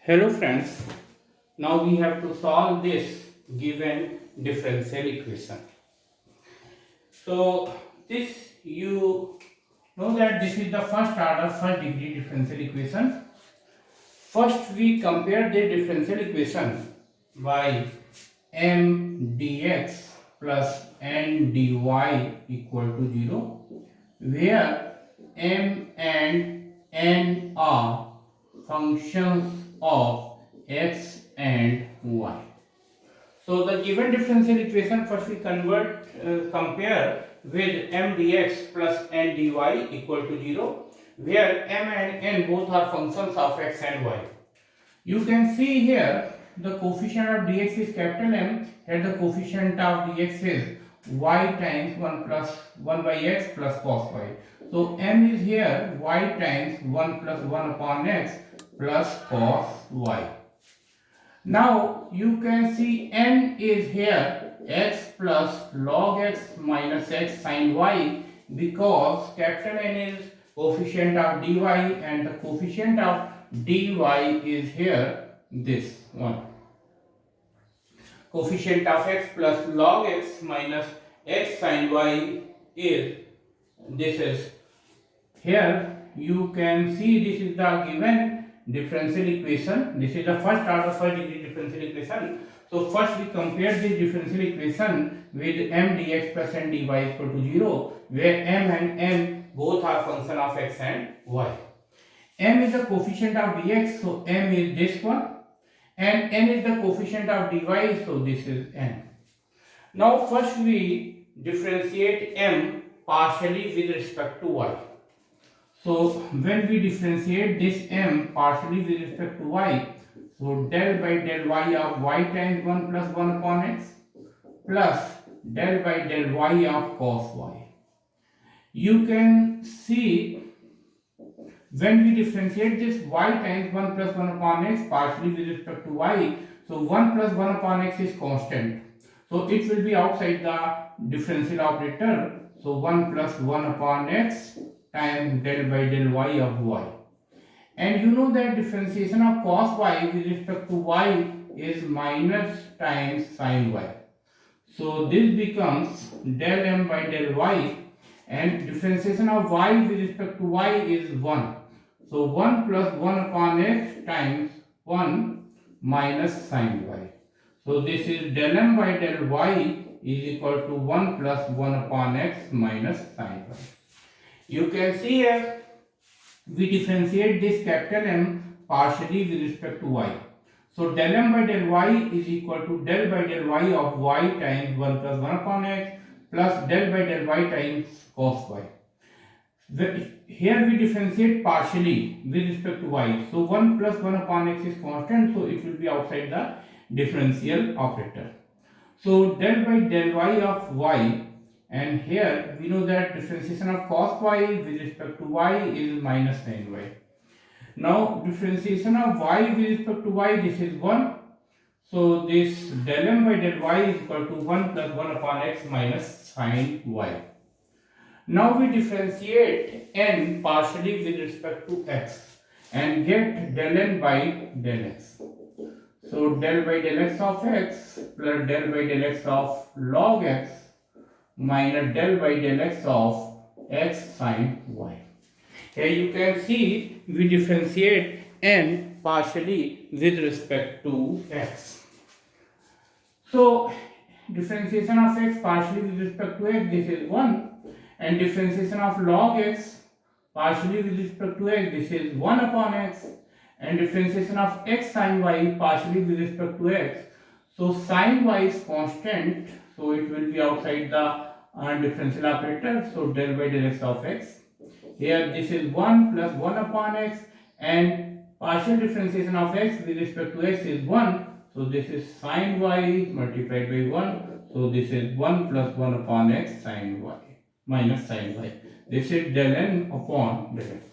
Hello friends, now we have to solve this given differential equation. So this you know that this is the first order first degree differential equation. First we compare the differential equation by m dx plus n dy equal to 0, where m and n are functions of x and y. So the given differential equation first we compare with m dx plus n dy equal to 0, where m and n both are functions of x and y. You can see here the coefficient of dx is capital M, and the coefficient of dx is y times 1 plus 1 by x plus cos y. So m is here y times 1 plus 1 upon x plus cos y. Now you can see n is here x plus log x minus x sin y, because capital N is coefficient of dy and the coefficient of dy is here this one. Coefficient of x plus log x minus x sin y is this is here. You can see this is the given differential equation. This is the first order first degree differential equation. So first we compare this differential equation with m dx plus n dy equal to 0, where m and n both are function of x and y. M is the coefficient of dx, so m is this one, and n is the coefficient of dy, so this is n. Now first we differentiate m partially with respect to y. So when we differentiate this m partially with respect to y, so del by del y of y times 1 plus 1 upon x plus del by del y of cos y. You can see when we differentiate this y times 1 plus 1 upon x partially with respect to y, so 1 plus 1 upon x is constant. So it will be outside the differential operator. So 1 plus 1 upon x times del by del y of y. And you know that differentiation of cos y with respect to y is minus times sin y. So this becomes del m by del y, and differentiation of y with respect to y is 1. So 1 plus 1 upon x times 1 minus sin y. So this is del m by del y is equal to 1 plus 1 upon x minus sin y. You can see here we differentiate this capital M partially with respect to y. So del m by del y is equal to del by del y of y times 1 plus 1 upon x plus del by del y times cos y. Here we differentiate partially with respect to y. So 1 plus 1 upon x is constant, so it will be outside the differential operator. So del by del y of y, and here we know that differentiation of cos y with respect to y is minus sin y. Now differentiation of y with respect to y, this is 1. So this del m by del y is equal to 1 plus 1 upon x minus sin y. Now we differentiate n partially with respect to x and get del n by del x. So del by del x of x plus del by del x of log x minus del by del x of x sin y. Here you can see we differentiate n partially with respect to x. So differentiation of x partially with respect to x, this is 1, and differentiation of log x partially with respect to x, this is 1 upon x, and differentiation of x sin y partially with respect to x. So sin y is constant, so it will be outside the differential operator. So del by del x of x. Here this is 1 plus 1 upon x, and partial differentiation of x with respect to x is 1. So this is sin y multiplied by 1. So this is 1 plus 1 upon x sin y minus sin y. This is del n upon del x.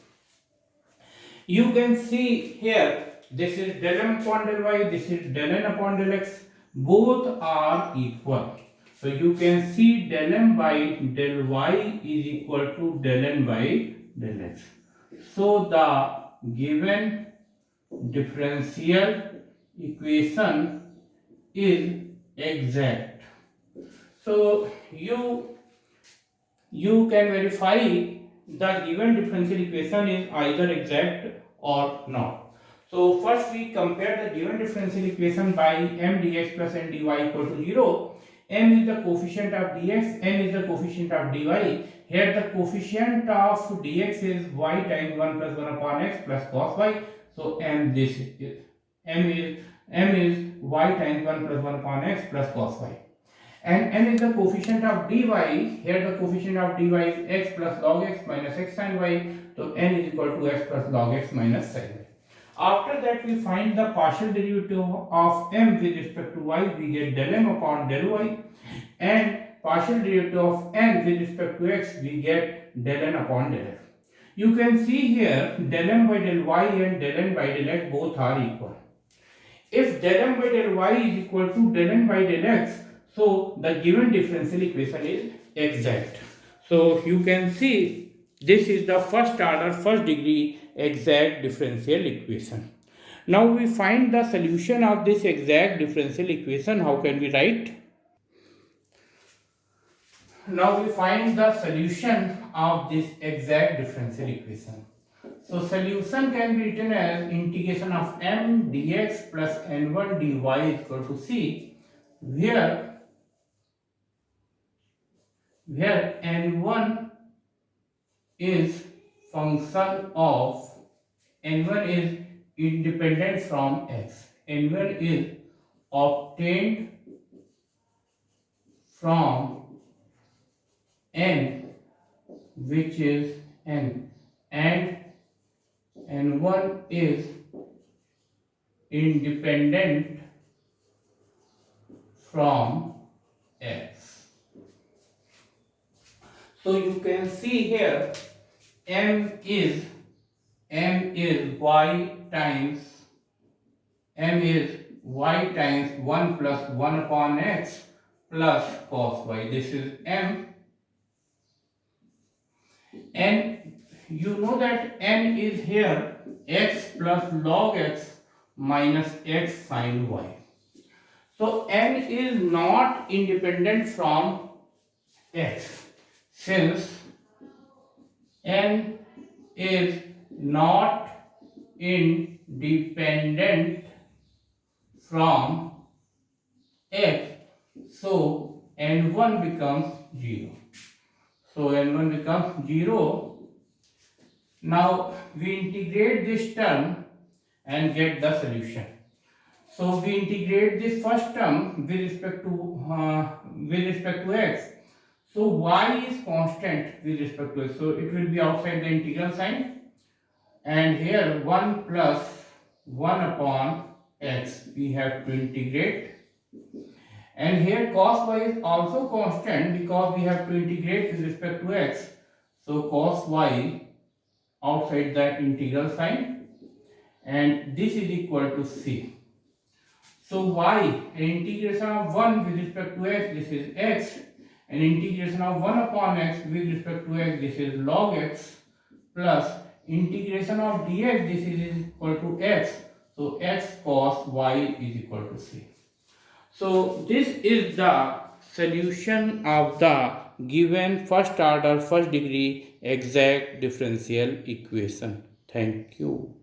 You can see here this is del m upon del y, this is del n upon del x. Both are equal. So you can see del m by del y is equal to del n by del x. So the given differential equation is exact. So you can verify the given differential equation is either exact or not. So first we compare the given differential equation by m dx plus n dy equal to 0. M is the coefficient of dx, n is the coefficient of dy. Here the coefficient of dx is y times 1 plus 1 upon x plus cos y. So m is y times 1 plus 1 upon x plus cos y. And n is the coefficient of dy. Here the coefficient of dy is x plus log x minus x sin y. So n is equal to x plus log x minus sin y. After that we find the partial derivative of m with respect to y. We get del m upon del y. And partial derivative of n with respect to x. We get del n upon del f. You can see here del m by del y and del n by del x both are equal. If del m by del y is equal to del n by del x, so the given differential equation is exact. So you can see this is the first order, first degree exact differential equation. Now we find the solution of this exact differential equation. How can we write? Now we find the solution of this exact differential equation. So solution can be written as integration of m dx plus n1 dy is equal to c, where n1 is function of n1 is independent from x. n1 is obtained from n, which is n, and n1 is independent from x. So you can see here m is y times 1 plus 1 upon x plus cos y. This is m, and you know that n is here x plus log x minus x sin y. So n is not independent from x. Since n is not independent from x, so n1 becomes 0. So n1 becomes 0. Now we integrate this term and get the solution. So we integrate this first term with respect to x. So y is constant with respect to x. So it will be outside the integral sign. And here 1 plus 1 upon x we have to integrate. And here cos y is also constant because we have to integrate with respect to x. So cos y outside the integral sign, and this is equal to c. So y, an integration of 1 with respect to x, this is x, and integration of 1 upon x with respect to x, this is log x, plus integration of dx, this is equal to x. So x cos y is equal to c. So this is the solution of the given first order, first degree exact differential equation. Thank you.